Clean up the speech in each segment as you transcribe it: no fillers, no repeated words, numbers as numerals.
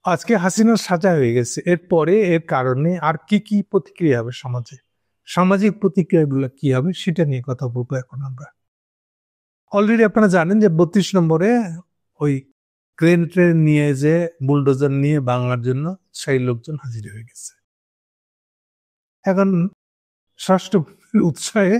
আজকে হাসিনার সাজা হয়ে গেছে, এরপরে এর কারণে আর কি কি প্রতিক্রিয়া হবে সমাজে, সামাজিক প্রতিক্রিয়াগুলো কি হবে সেটা নিয়ে কথা বলবো এখন আমরা। অলরেডি আপনারা জানেন যে 32 নম্বরে ওই ক্রেন ট্রেন নিয়ে যে বুলডোজার নিয়ে বাংলার জন্য সেই লোকজন হাজির হয়ে গেছে। এখন ষষ্ঠ উৎসাহে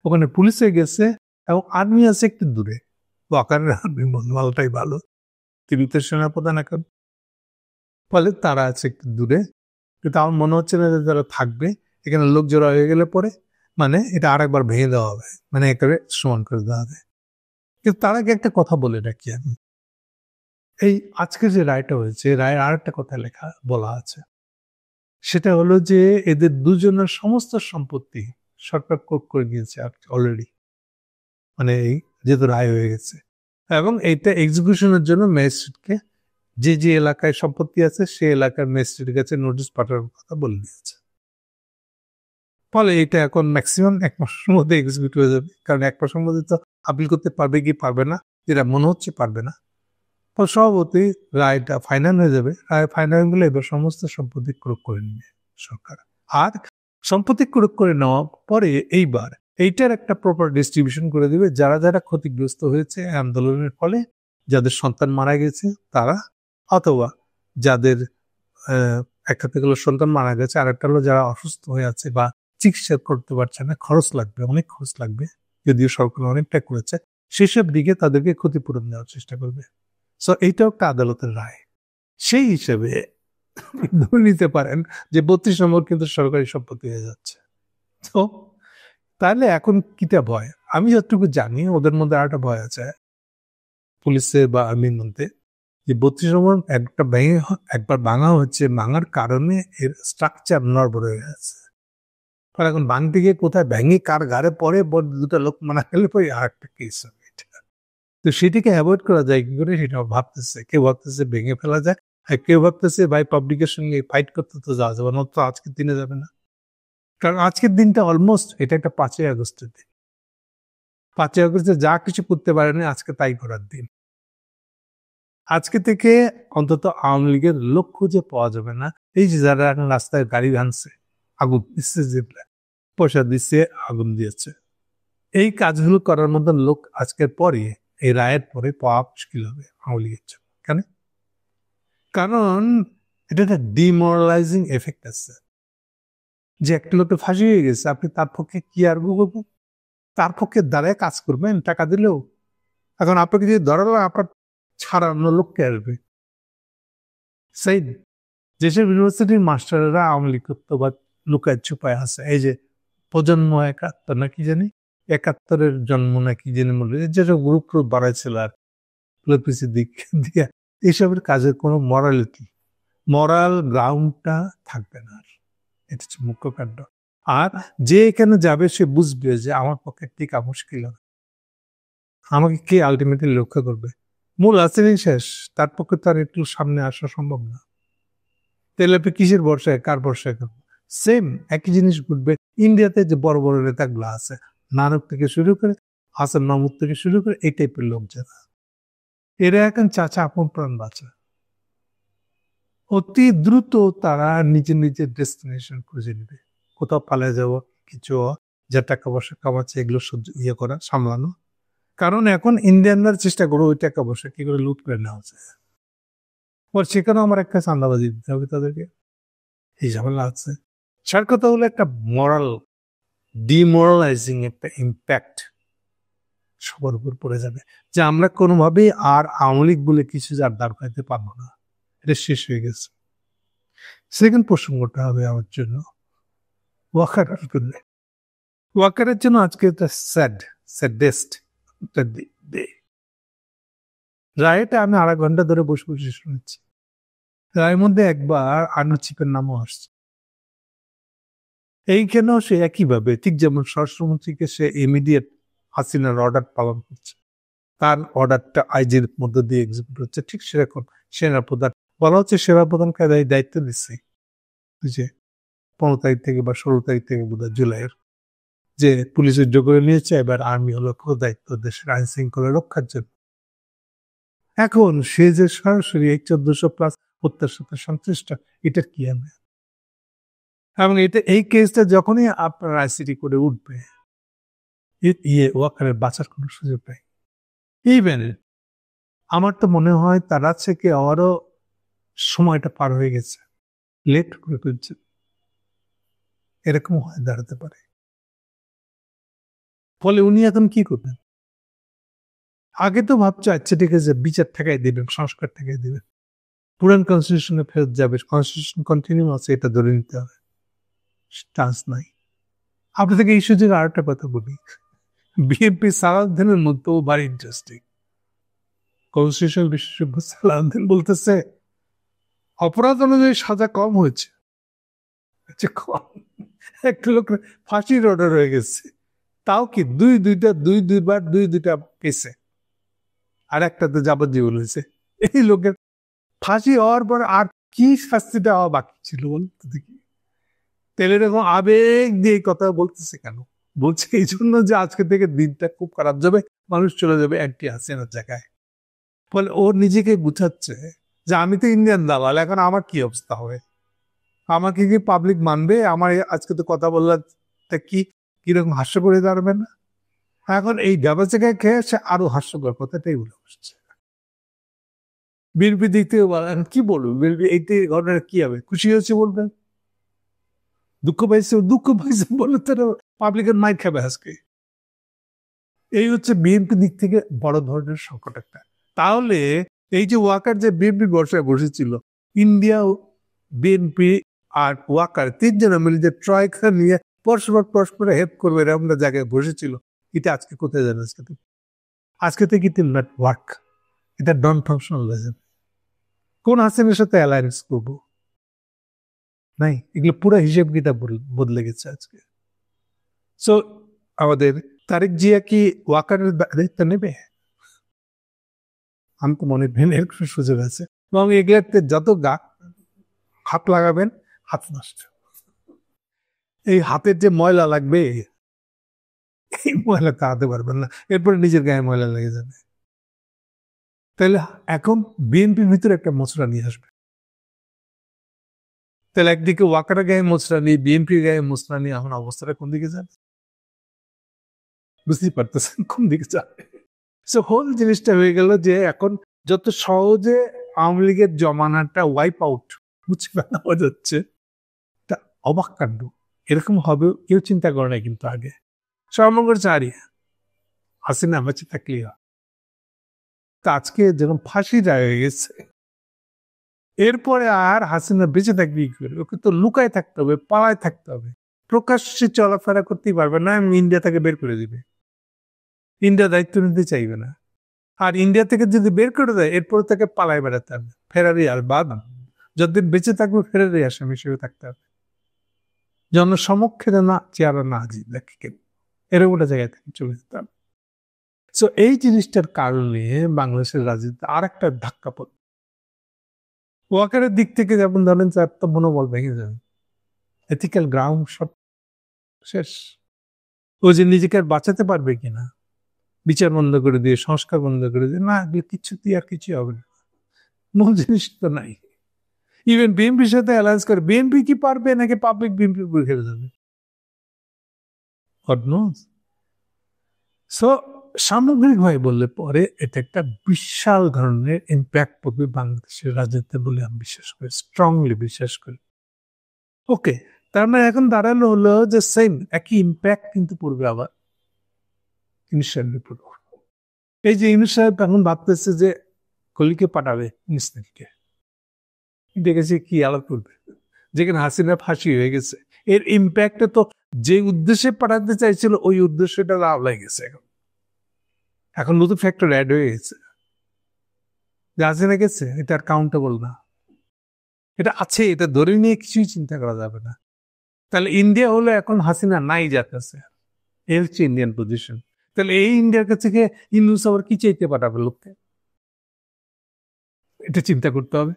ওখানে পুলিশে গেছে এবং আর্মি আছে একটু দূরে, ওয়াকারের আর্মি মনোবলটাই ভালো, তিনি তো সেনাপ্রধান এখন, ফলে তারা আছে একটু দূরে। কিন্তু আমার মনে হচ্ছে না যে তারা থাকবে এখানে। লোক জড়ো হয়ে গেলে পরে মানে এটা আরেকবার ভেঙে দেওয়া হবে, মানে একেবারে সমান করে দেওয়া হবে। কিন্তু তার আগে একটা কথা বলে রাখি আমি, এই আজকে যে রায়টা হয়েছে, রায়ের আর একটা কথা লেখা বলা আছে, সেটা হলো যে এদের দুজনের সমস্ত সম্পত্তি সরকার কোর্ট করে দিয়েছে অলরেডি, মানে এই যেহেতু রায় হয়ে গেছে, এবং এইটা এক্সিকিউশনের জন্য ম্যাজিস্ট্রেটকে যে যে এলাকায় সম্পত্তি আছে সেই এলাকার ম্যাজিস্ট্রেটের কাছে নোটিশ পাঠানোর কথা বলে দিয়েছে। ফলে এটা এখন ম্যাক্সিমাম 1 মাসের মধ্যে এক্সিকিউট হয়ে যাবে, কারণ 1 মাসের মধ্যে তো আপিল করতে পারবে কি পারবে না, যেটা মনে হচ্ছে পারবে না। ফলে সভাপতি রায়টা ফাইনাল হয়ে যাবে, রায় ফাইনাল হলে এবার সমস্ত সম্পত্তি ক্রোক করে নেবে সরকার। আর সম্পত্তি ক্রোক করে নেওয়ার পরে এইবার এইটার একটা প্রপার ডিস্ট্রিবিউশন করে দিবে, যারা যারা ক্ষতিগ্রস্ত হয়েছে আন্দোলনের ফলে, যাদের সন্তান মারা গেছে তারা, অথবা যাদের একটা হলো সন্তান মারা গেছে, আর একটা হলো যারা অসুস্থ হয়ে আছে বা চিকিৎসা করতে পারছে না, খরচ লাগবে, অনেক খরচ লাগবে, যদিও সরকার অনেকটা করেছে, সেসব দিকে তাদেরকে ক্ষতিপূরণ দেওয়ার চেষ্টা করবে। সো এইটাও একটা আদালতের রায়। সেই হিসেবে ধরে নিতে পারেন যে 32 নম্বর কিন্তু সরকারি সম্পত্তি হয়ে যাচ্ছে। তো তাহলে এখন কিটা ভয়, আমি যতটুকু জানি ওদের মধ্যে আর একটা ভয় আছে পুলিশের বা আর্মির মধ্যে, যে 32 নম্বর একটা ভেঙে একবার ভাঙা হচ্ছে, ভাঙার কারণে এর স্ট্রাকচার নড়বড় হয়ে গেছে। ফলে এখন ভাঙতে গিয়ে কোথায় ভেঙে কার ঘাড়ে পরে দুটো লোক মারা গেলে পরে আর একটা কেস হবে এটা। তো সেটাকে অ্যাভয়েড করা যায় কি করে সেটা ভাবতেছে, কেউ ভাবতেছে ভেঙে ফেলা যায়, আর কেউ ভাবতেছে ভাই পাবলিকের সঙ্গে ফাইট করতে তো যাওয়া যাবে না, তো আজকের দিনে যাবে না। কারণ আজকের দিনটা অলমোস্ট এটা একটা 5ই আগস্টের দিন। 5ই আগস্টে যা কিছু করতে পারেনি আজকে তাই করার দিন। আজকে থেকে অন্তত আওয়ামী লীগের লোক খুঁজে পাওয়া যাবে না। এই যে যারা এখন রাস্তায় গাড়ি ভাঙছে, আগুন দিচ্ছে, যেগুলা পয়সা দিচ্ছে, আগুন দিয়েছে, এই কাজগুলো করার মতন লোক আজকের পরে, এই রায়ের পরে পাওয়া মুশকিল হবে আওয়ামী লীগের জন্য। কেন? কারণ এটা একটা ডিমোরালাইজিং এফেক্ট আছে, যে একটা লোকটা ফাঁসি হয়ে গেছে, আপনি তার পক্ষে কি আর করবেন? তার পক্ষে দাঁড়ায় কাজ করবেন টাকা দিলেও? এখন আপনাকে যদি ধরালো, আপনার ছাড়ানো লোককে আসবে। সেই যেসব ইউনিভার্সিটির মাস্টাররা আওয়ামী লীগ করতো বা লুকায় ছুপায় আছে, এই যে প্রজন্ম 71 না কি জানি, 71-এর জন্ম না কি জানি বলে যেসব গ্রুপ বাড়াইছিল আর দিক দিয়ে, এইসবের কাজের কোনো মরাল গ্রাউন্ডটা থাকবে না আর। এটা হচ্ছে মুখ্য কাণ্ড। আর যে এখানে যাবে সে বুঝবে যে আমার পক্ষে টিকা মুশকিল হবে, আমাকে কে আলটিমেটলি রক্ষা করবে? মূল আসেনি শেষ, তার পক্ষে তার একটু সামনে আসা সম্ভব না। তাহলে আপনি কিসের ভরসায়, কার ভরসায় করবো? সেম একই জিনিস ঘটবে ইন্ডিয়াতে। যে বড় বড় নেতাগুলো আছে, নানক থেকে শুরু করে হাসান মাহমুদ থেকে শুরু করে এই টাইপের লোক যারা, এরা এখন চাচা আপন প্রাণ বাঁচা, অতি দ্রুত তারা নিজের নিজের ডেস্টিনেশন খুঁজে নেবে, কোথাও পালিয়ে যাবো, কিছু যা টাকা পয়সা কামাচ্ছে এগুলো সহ্য করা, সামলানো। কারণ এখন ইন্ডিয়ানরা চেষ্টা করো ওই টাকা পয়সা কি করে লুট করে নেওয়া যায়, সেখানেও আমার একটা চান্দাবাজি দিতে হবে তাদেরকে, এই ঝামেলা আছে। সার কথা হলো একটা ডিমোরালাইজিং একটা ইম্প্যাক্ট সবার উপর পড়ে যাবে, যে আমরা কোনোভাবেই আর আওয়ামী লীগ বলে কিছু যার দাঁড় করাইতে পারবো না, এটা শেষ হয়ে গেছে। সেকেন্ড প্রসঙ্গটা হবে আমার জন্য ওয়াকার। ওয়াকারের জন্য আজকে স্যাডেস্ট ডে। রায়টা আমি 2.5 ঘন্টা ধরে বসে বসে শুনেছি। রায়ের মধ্যে একবার আনু চিপের নামও আসছে। এইখানেও সে একইভাবে, ঠিক যেমন স্বরাষ্ট্রমন্ত্রীকে সে ইমিডিয়েট হাসিনার অর্ডার পালন করছে, তার অর্ডারটা আইজির মধ্য দিয়ে এক্সিকিউট হচ্ছে, ঠিক সেরকম সেনাপ্রধান বলা হচ্ছে, সেনাপ্রধান কায়দায় দায়িত্ব দিচ্ছে যে 15 তারিখ থেকে বা 16 তারিখ থেকে বোধহয় জুলাইয়ের, যে পুলিশ যুদ্ধ করে নিয়েছে, এবার আর্মি হলো দায়িত্ব দেশের আইন শৃঙ্খলা রক্ষার জন্য। এখন সে যে সরাসরি 1400+ হত্যার সাথে সংশ্লিষ্ট, এটার কি হবে? এবং এই কেসটা যখনই আপনার আইসিটি করে উঠবে, ওয়াকারের বাঁচার কোনো সুযোগ নেই। ইভেন আমার তো মনে হয় তার থেকে আরো সময়টা পার হয়ে গেছে, লেট করে ফেলছে, এরকম হয়ে দাঁড়াতে পারে। ফলে উনি এখন কি করবেন? আগে তো ভাবছে আচ্ছা ঠিক আছে, বিচার ঠেকাই দেবেন, সংস্কার ঠেকাই দেবেন, পুরান কনস্টিটিউশনে ফেরত যাবে, কনস্টিটিউশন কন্টিনিউ আছে, এটা ধরে নিতে হবে, চান্স নাই। আপনার থেকে এই সুযোগে আর একটা কথা বলি, বিএনপি সালাউদ্দিনের মধ্যেও ভারি ইন্টারেস্টিং। কনস্টিটিউশন বিশেষজ্ঞ সালাউদ্দিন বলতেছে অপরাধ অনুযায়ী সাজা কম হয়েছে, কম, একটা লোক ফাঁসির অর্ডার হয়ে গেছে, তাও কি দুইবার দুইটা কেসে, আর একটাতে যাবজ্জীবন হয়েছে। এই লোকের ফাঁসি হওয়ার পর আর কি শাস্তিটা হওয়া বাকি ছিল বলতে দেখি? তাহলে এরকম আবেগ দিয়ে কথা বলতেছে কেন? বলছে এই জন্য যে আজকে থেকে দিনটা খুব খারাপ যাবে, মানুষ চলে যাবে অ্যান্টি হাসিনার জায়গায়। ফলে ও নিজেকে বুঝাচ্ছে যে আমি তো ইন্ডিয়ান দালাল, এখন আমার কি অবস্থা হবে, আমাকে কি পাবলিক মানবে? আমার আজকে তো কথা বললাটা কিরকম হাস্য করে দাঁড়াবে না? এখন এই ডাবা জায়গায় খেয়ে সে আরো হাস্যকর কথাটাই বলে বসছে। বিএনপি দিক থেকে কি বলবো, বিএনপি এইতে ঘটনা কি হবে? খুশি হয়েছে বলবেন, দুঃখ পাইছে বলে তারা পাবলিকের মাইর খাবে আজকে। এই হচ্ছে বিএনপি দিক থেকে বড় ধরনের সংকট একটা। তাহলে এই যে ওয়াকার যে বিএনপি বর্ষায় বসেছিল, ইন্ডিয়া, বিএনপি আর ওয়াকার তিনজনে মিলে যে ট্রয়কা নিয়ে পরস্পর হেল্প করবে এরকম জায়গায় বসেছিল, এটা আজকে কোথায় যাবে? আজকে থেকে ইট উইল নট ওয়ার্ক। এটা নন ফাংশনালিজম। কোন হাসিনের সাথে অ্যালায়েন্স করবো? নাই, এগুলো পুরো হিসেব কিতাব বদলে গেছে আজকে। সো আমাদের তারেক জিয়া কি ওয়াকারের দায়িত্ব নেবে? আমি তো মনে করি এর সুযোগ আছে, এবং এগুলোতে যত হাত লাগাবেন হাত নষ্ট। এই হাতের যে ময়লা লাগবে, এই ময়লা কাটাতে পারবেন না, এরপরে নিজের গায়ে ময়লা লেগে যাবে। তাহলে এখন বিএনপির ভিতরে একটা মশলা নিয়ে আসবে। তাহলে একদিকে ওয়াকারের গায়ে মশলা নিয়ে, বিএনপির গায়ে মশলা নিয়ে, এখন অবস্থাটা কোন দিকে যাবে বুঝতেই পারতেছেন কোন দিকে যাবে। সো হোল জিনিসটা হয়ে গেল যে এখন যত সহজে আওয়ামী লীগের জমানাটা ওয়াইপ আউট মুছে ফেলা যাচ্ছে, তা অবাক কাণ্ড। এরকম হবে কেউ চিন্তা করে না কিন্তু আগে। সর্বমঙ্গল চারি হাসিনা বেঁচে থাকলে তা আজকে যেরকম ফাঁসি রায় হয়ে গেছে, এরপরে আর হাসিনা বেঁচে থাকবে কি করে? ওকে তো লুকায় থাকতে হবে, পালায় থাকতে হবে, প্রকাশ্যে চলাফেরা করতেই পারবে না, ইন্ডিয়া থেকে বের করে দিবে। ইন্ডিয়া দায়িত্ব নিতে চাইবে না। আর ইন্ডিয়া থেকে যদি বের করে দেয়, এরপরে তাকে পালায় বেড়াতে হবে, ফেরারি আর বাদ, যতদিন বেঁচে থাকবে ফেরারি আসামি হিসেবে থাকতে হবে, জনসমক্ষে না চেয়ারা না হাজির দেখে, এরকম একটা জায়গায় থেকে চলে যেতে হবে। সো এই জিনিসটার কারণে বাংলাদেশের রাজনীতিতে আর একটা ধাক্কা পড়ে। ওয়াকারের দিক থেকে যেমন ধরেন তার তো মনোবল ভেঙে যাবে, এথিক্যাল গ্রাউন্ড সব শেষ। ও যে নিজেকে আর বাঁচাতে পারবে কিনা, বিচার বন্ধ করে দিয়ে, সংস্কার বন্ধ করে দিয়ে, না কিছু দিয়ে আর কিছু হবে না, মূল জিনিস তো নাই। ইভেন বিএনপির সাথে অ্যালায়েন্স করে, বিএনপি কি পারবে নাকি পাবলিক বিএনপি উপরে খেলে যাবে? সো সামগ্রিকভাবে বললে পরে এটা একটা বিশাল ধরনের ইম্প্যাক্ট পড়বে বাংলাদেশের রাজনীতিতে বলে আমি বিশ্বাস করি, স্ট্রংলি বিশ্বাস করি। ওকে, তার মানে এখন দাঁড়ানো হলো যে সেম একই ইম্প্যাক্ট কিন্তু পড়বে আবার ইউনূস সাহেবের উপর। এই যে ইউনূস সাহেব এখন ভাবতেছে যে কলিকে পাঠাবে ইউনূসকে, দেখেছি কি আলাপ করবে, যেখানে হাসিনা ফাঁসি হয়ে গেছে, এর ইম্প্যাক্টে তো যে উদ্দেশ্যে পাঠাতে চাইছিল ওই উদ্দেশ্যটা আওলাই গেছে। এখন নতুন ফ্যাক্টর অ্যাড হয়ে গেছে, যে হাসিনা গেছে এটা আর কাউন্টেবল না, এটা আছে, এটা ধরে নিয়ে কিছুই চিন্তা করা যাবে না। তাহলে ইন্ডিয়া হলো এখন হাসিনা নাই যার কাছে, এই হচ্ছে ইন্ডিয়ান পজিশন। তাহলে এই ইন্ডিয়ার কাছে থেকে ইউনূস আবার কি চাইতে পাঠাবে লোককে, এটা চিন্তা করতে হবে।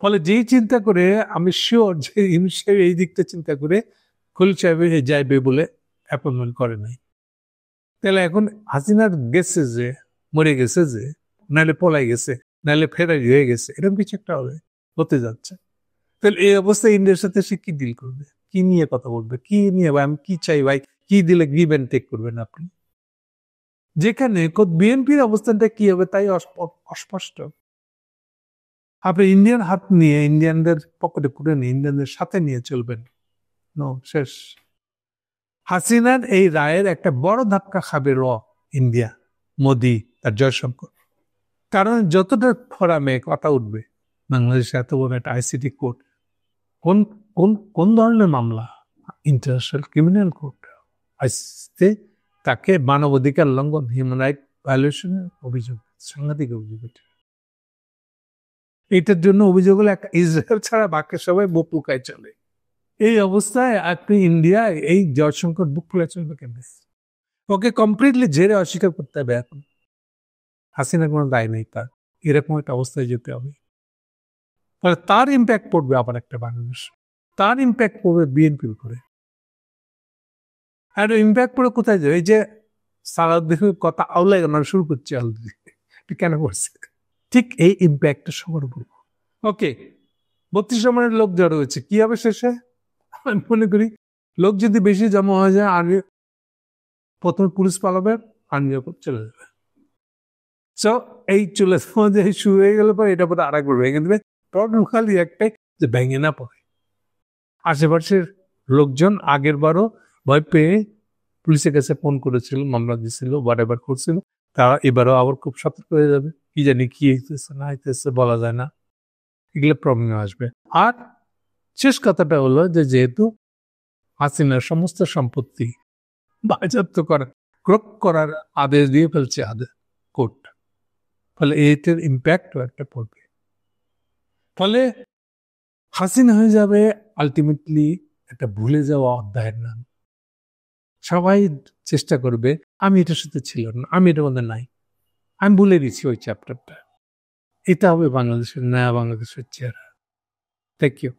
ফলে যেই চিন্তা করে আমি শিওর যে ইউনূস সাহেব এই দিকটা চিন্তা করে খলিল সাহেব যাইবে বলে অ্যাপয়েন্টমেন্ট করে নাই। তাহলে এখন হাসিনার গেছে যে মরে গেছে, যে নাহলে পলাই গেছে, নাহলে ফেরারি হয়ে গেছে, এরকম কিছু একটা হবে। হতে যাচ্ছে। তাহলে এই অবস্থায় ইন্ডিয়ার সাথে সে কি ডিল করবে, কি নিয়ে কথা বলবে, কি নিয়ে ভাই আমি কি চাই ভাই, কি দিলে গিভ অ্যান্ড টেক করবেন আপনি? যেখানে বিএনপির অবস্থানটা কি হবে তাই অস্পষ্ট। আপনি ইন্ডিয়ান হাত নিয়ে ইন্ডিয়ানদের পকেটে পুরে নিয়ে ইন্ডিয়ানদের সাথে নিয়ে চলবেন, নো, শেষ। হাসিনার এই রায়ের একটা বড় ধাক্কা খাবে ইন্ডিয়া, মোদি আর জয়শঙ্কর। কারণ যতটা ফোরামে কথা উঠবে বাংলাদেশে এত বড় একটা আইসিটি কোর্ট, কোন কোন কোন ধরনের মামলা, ইন্টারন্যাশনাল ক্রিমিনাল কোর্ট, আইসিতে তাকে মানবাধিকার লঙ্ঘন, হিউম্যান রাইট ভায়োলেশনের অভিযোগ, সাংঘাতিক অভিযোগ। এটার জন্য অভিযোগ হলো ইসরায়েল ছাড়া বাকি সবাই বুক লুকায় চলে। এই অবস্থায় আপনি ইন্ডিয়ায় এই জয়শঙ্কর বুক ফুলে চলবে কেমন? ওকে কমপ্লিটলি জেরে অস্বীকার করতে হবে এখন। হাসিনার কোনো দায় নেই তার, এরকম একটা অবস্থায় যেতে হবে। ফলে তার ইম্প্যাক্ট পড়বে আবার একটা বাংলাদেশ, তার ইম্প্যাক্ট পড়বে বিএনপির উপরে। আর ইম্প্যাক্ট পড়ে কোথায় যাবে? এই যে সালাউদ্দিনের কথা আউলাই শুরু করছে অলরেডি, কেন করছে? ঠিক এই ইম্প্যাক্টটা সবার উপর। ওকে, 32 নম্বরের লোক জড়ো হয়েছে, কি হবে শেষে? আমি মনে করি লোক যদি বেশি জমা হয়ে যায়, আর্মি প্রথমে পুলিশ পালাবে, আর্মি চলে যাবে। সো এই চলে শুরু হয়ে গেলে পরে এটা বোধ আর একবার ভেঙে দেবে। প্রবলেম খালি একটাই, যে ভেঙে না পড়ে। আশেপাশের লোকজন আগের বারও ভয় পেয়ে পুলিশের কাছে ফোন করেছিল, মামলা দিয়েছিল, হোয়াটএভার করছিল, তারা এবারও আবার খুব সতর্ক হয়ে যাবে। কি জানি কি হইতেছে না হইতেছে বলা যায় না, এগুলো প্রবলেম আসবে। আর শেষ কথাটা হলো যে যেহেতু হাসিনার সমস্ত সম্পত্তি বাজেয়াপ্ত ক্রোক করার আদেশ দিয়ে ফেলছে কোর্ট, ফলে এটার ইম্প্যাক্টও একটা পড়বে। ফলে হাসিনা হয়ে যাবে আলটিমেটলি একটা ভুলে যাওয়া অধ্যায়ের নাম। সবাই চেষ্টা করবে আমি এটার সাথে ছিল না, আমি এটার মধ্যে নাই, আমি ভুলে দিচ্ছি ওই চ্যাপ্টারটা। এটা হবে বাংলাদেশের নয়া বাংলাদেশের চেহারা। Thank you.